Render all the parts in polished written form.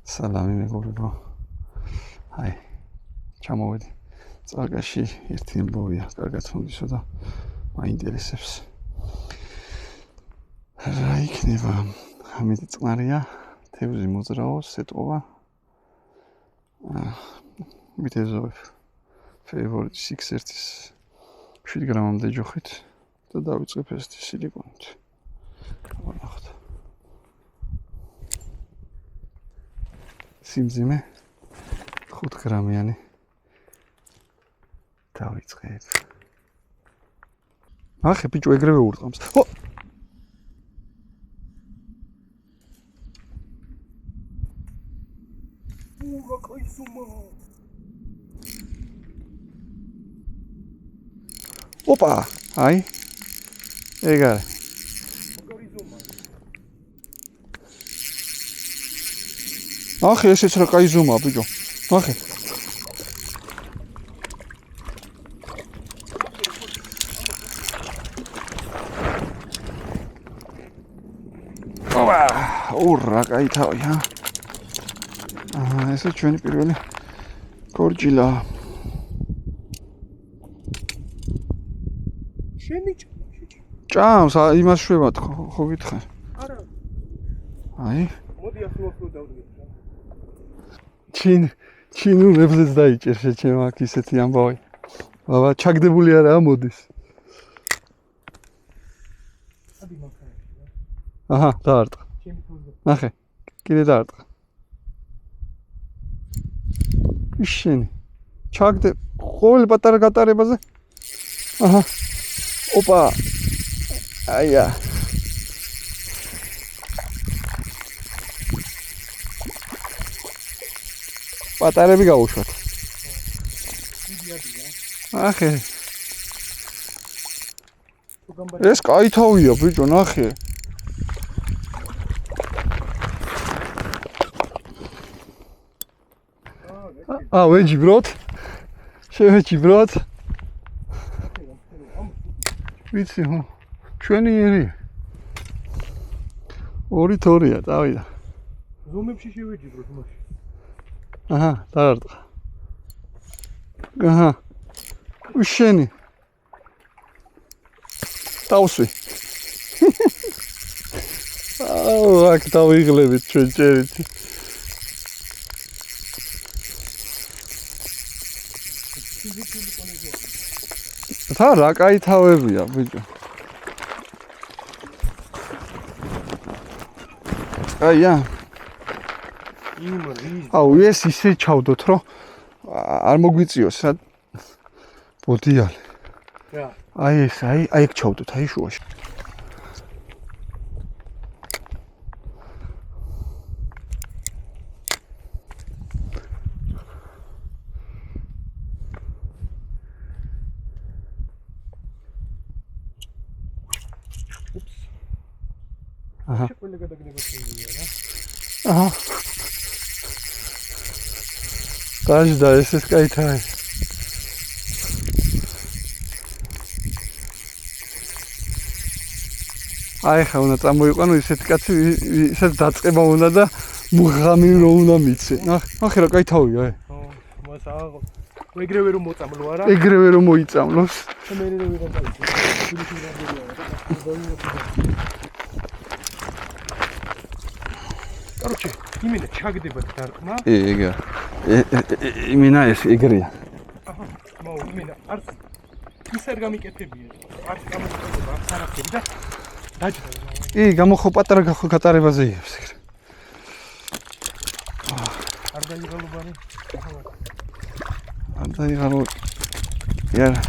სალამი მეგობრებო. აი, ჩამოვედი. წარგაში ერთი ამბავია, კარგად მომდისო და მაინტერესებს. რა იქნება? ამით წყნარია, თევზი მოძრაობს, ეტყობა. მითეზოებ ფეივორიტ 6-1-ის 7 გრამამდე ჯოხით და დავიწყებ ესეთი სილიკონით. ვნახოთ. სიმძიმე 5 გრამიანი დავიწყებ. ახე ბიჭო ეგრევე ურტყამს. ოპა, აი. ეგ არის. ახე ესეც რა კაი ზომაა ბიჭო. ახე. ოპა, ურა კაი თავია. ესე ჩვენი პირველი კორჯილა. ჭამს, იმას შვებად ხო გითხარ? არა. აი. მოდი ახლა დავდგეთ. ჩინურებზეც დაიჭერ შეჩემ აქ ისეთი ამბავი. ბაბა, ჩაგდებული არაა მოდის. ადი მაგარი. აჰა, დაარტყა. ნახე, კიდე დაარტყა. შენი. ჩაგდე ყოველ პატარა გატარებაზე. აჰა. ოპა. აია. პატარები გავუშვათ. ახე. ეს კაი თავია ბიჭო, ნახე. ვეჯიბროთ. შევეჯიბროთ. ვიცი ხო? ჩვენი ერი. 2-2-ია, წავიდა. ზომებში შევეჯიბროთ მაშინ. აჰა, დაარტყა. აჰა. უშენი. დავსვი. აქ დავიღლებით ჩვენ ჭერით. თა რა კაი თავებია ბიჭო. აია. აუ ეს ისე ჩავდოთ რომ არ მოგვიწიოს რა. ბოდიალე. აი ეს აი ეგ ჩავდოთ აი შუაში. აჰა. აჰა. გაჟდა ეს კაი თავი. აი ხა უნდა წამოიყვანო ისეთი კაცი ისეთ დაწყება უნდა და მუღამი რო უნდა მიცე. ნახე რა კაი თავია აი. ხო, მას აღო. ეგრევე რომ მოწამლო არა? ეგრევე რომ მოიწამლოს. მე რა ვიღა დაიწყე. короче, именно ჩაგდებათ დარტყმა. ეგა. იმენა ეს ეგრეა. აჰა, მოუ იმენა არც ის არ გამიკეთებია. არც გამოკეთება აქ არაფერი და დაჭდა. გამოხო პატარა გატარებაზე იებს ეგრე. არ დაიღალო ბანი. არ დაიღალო. იარა.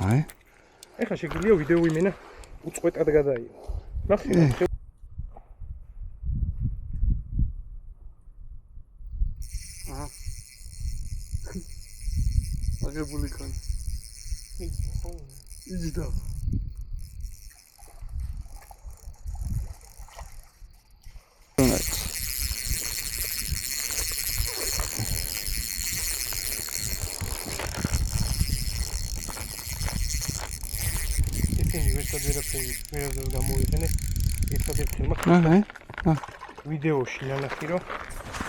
აი ეხლა შეგვიძლია ვიდეო იმენა უწყვეტად გადაიო. ნახე. აჰა. აგებული ხან. იძი და. უმეტესად ვერაფერს გამოიყენე. ერთადერთი ხილმა ვიდეოში ნანახი რომ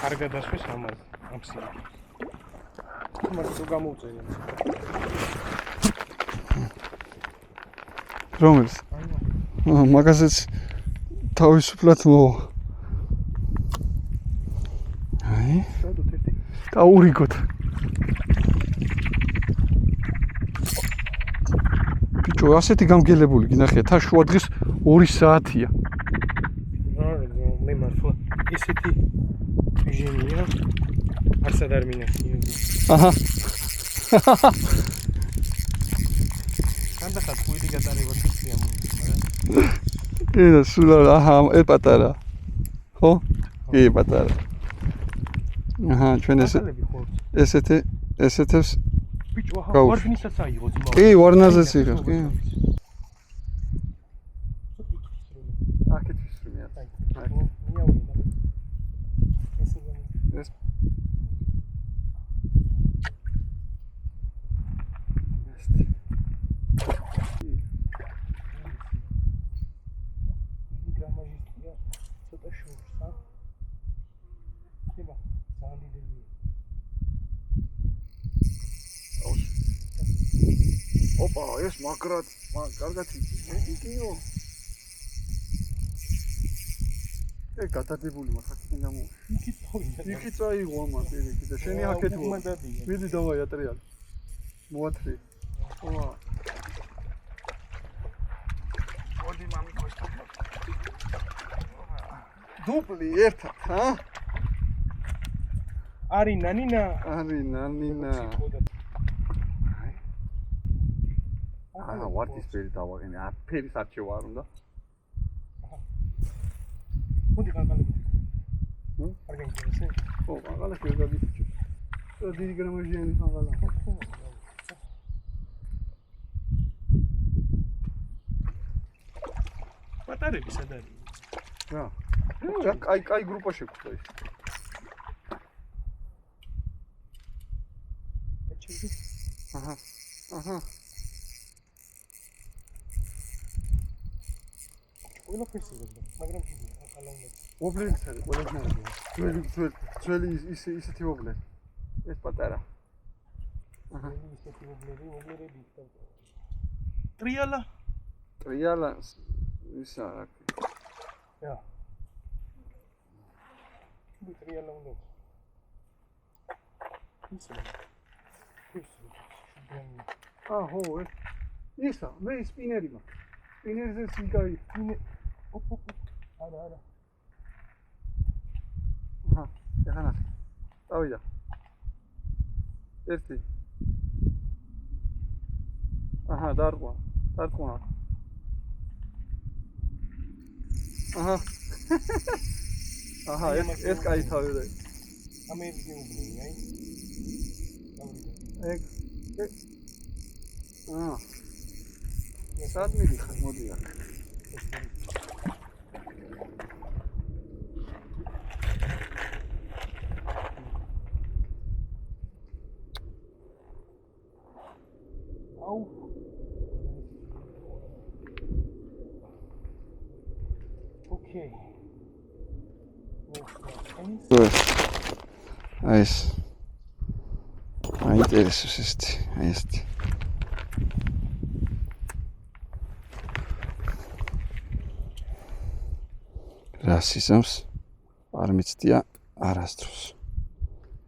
კარგად ასვეს ამაზე, ამ სივრცეს. მაგით რო გამოვწერე. რომელს? მაგაზეც თავისუფლად მოვა. აი, შევდოთ ერთი. დაურიგოთ. ბიჭო, ასეთი გამგელებული გინახია, თა შუა დღის 2 საათია. მე მართლა ესეთი ჟენია. არსად არ მინახია. აჰა. ანდახად ხუილი გატარება შეცია მაგრამ ედა სულ აჰა, პატარა. ხო? კი, პატარა. აჰა, ჩვენ ესეთებს ბიჭო, აჰა, ვარდნისაც აიღო ძმა. კი, ვარნაზეც იღებს, კი. აკეთებს რამე. ეს ოპა, ეს მაგრად, კარგად იგიო. გადადებული მაგათი გამო. იქი წაიღო ამას ერთი და შენი აქეთ ვა. მიდი დავაი ატრიალ. მოათრი. ვა. მოდი მამიკო. დუბლი ერთად, ჰა? არინა, ნინა. აჰა, ვარდის ფერი დავაყენე. ფერის არჩევა არ უნდა. მოდი ყანყალები. არ გინდა. ო, ყანყალა შეიძლება გიწევს. და დიდი გრამაჟიანი ყანყალა. პატარები სად არის? რა. კაი გრუპა შეგვხვდა ის. აჰა. ყველაფერს იღებდა, მაგრამ ობლებს არის, ყველაფერს. ძველი ისეთი ობლები. ეს პატარა. აჰა. ისეთი ობლები. ტრიალა ისა რა. Ja. Ტრიალა უნდა. აჰო, ისა, მე სპინერი მაქვს. სპინერზე სიგარი. არა. აჰა, ეხანა. დავიდა. ერთი. აჰა, დარყვა. აჰა. აჰა, ეს კაი თავია. ამერიკი უბრუნი, აი. აა. სად მიდიხარ, მოდი აქ. აუ. ოკეი. აი ეს. აინტერესებს ესეთი, აი ესეთი. რასიზმს არ მიცდია არასდროს.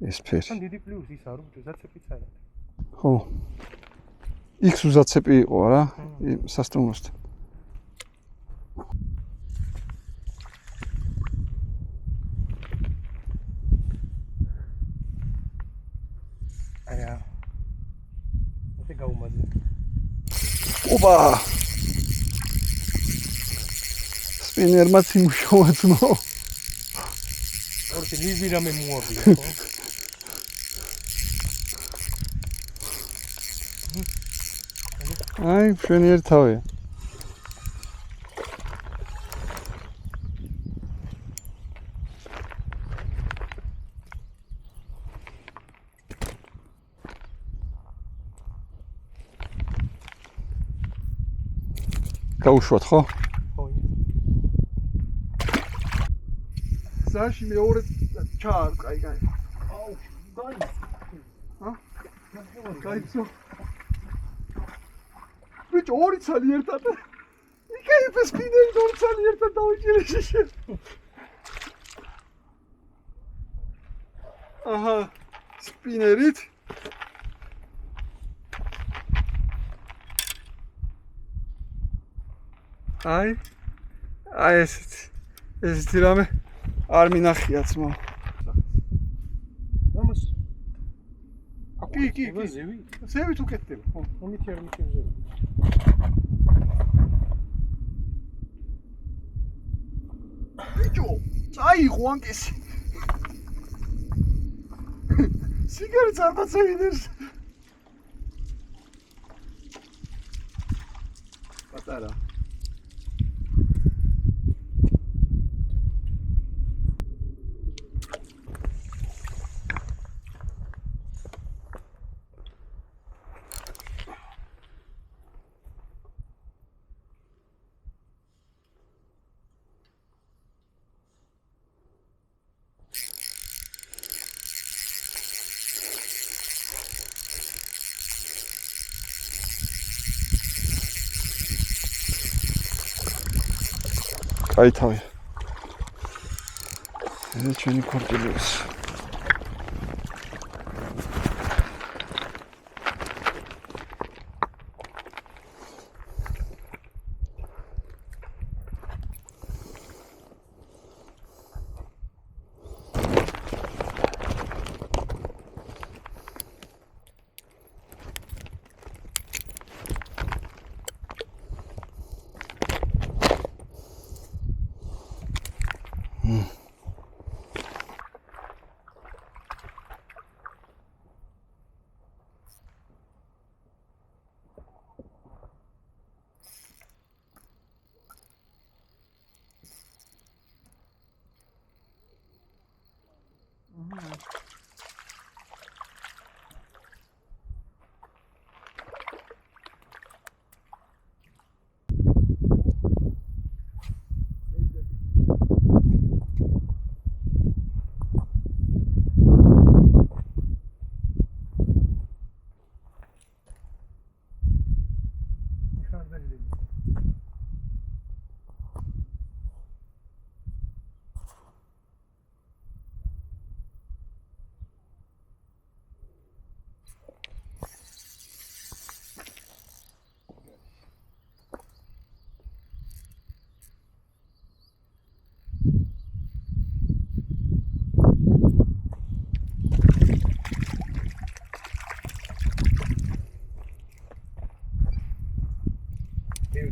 ეს ფერი. ან დიდი პლუს ის არ უფრო ზაცეპიც არა. ხო. იქ ზაცეპი იყო რა, სასტუმროსთან. აია. ეს გაუმაძე. ოპა! სპინერმა სიმუშავა ძმო. ორთი ლიზი რამე მოაბია, ხო? აი, მშვენიერი თავია. გაუშვათ, ხო? ზაში მეორე ჩაარ, კაი. აუ, დაი. გაიცო. ბიჭო, ორი ცალი ერთად. იკაიფე სპინერი ორი ცალი ერთად დავიჭირე შე. აჰა, სპინერით. აი ესეთი რამე არ მინახიაც მო. ამას კი. ზევი. ზევით უკეთდება. ხო. ამითი არ მიქევზევი. ბიჭო, წაიღო ანკესი. სიგარეტს არ დაწევინებს. პატარა. აი თავი. ეს ჩვენი ქორწილების.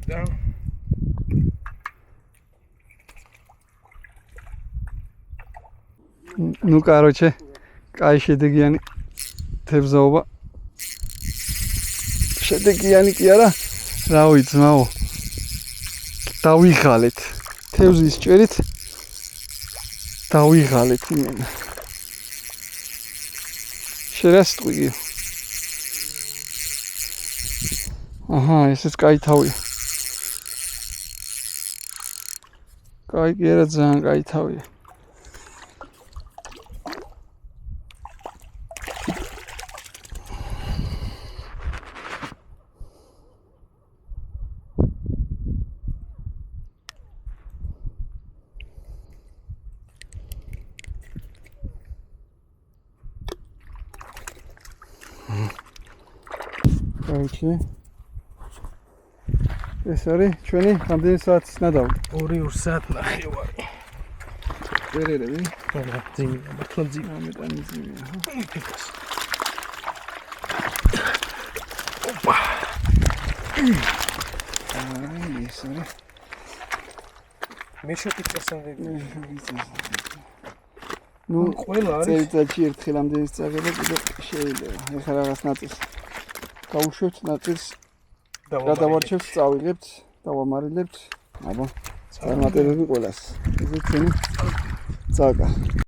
Down. Ну, короче, кай შედეგიანი თევზაობა. შედეგიანი კი არა, რა ვიცმაო. დავიღალეთ. თევზის ჭერით დავიღალეთ იმენა. შერასტყვი. აჰა, ესეც კაი თავია. კაი კი არა, ძალიან კაი თავია. Короче, ეს არის ჩვენი რამდენი საათის ნადავლი? 2 საათი ნახევარი. ერერები? არა, ძიმი, მართლა ძიმი. ამეტანი ძიმია. ოპა. აი, ეს არის. მე შევიწესამდე. ნუ ყველა არის. წელიწადში ერთხელ ამდენი წაგება კიდე შეიძლება. ეხლა რაღაც ნაწილს გავუშვებთ, ნაწილს გადავარჩევთ, წავიღებთ, დავამარილებთ. აბა, წარმატებები ყველას. ეს ჩვენი წაგა.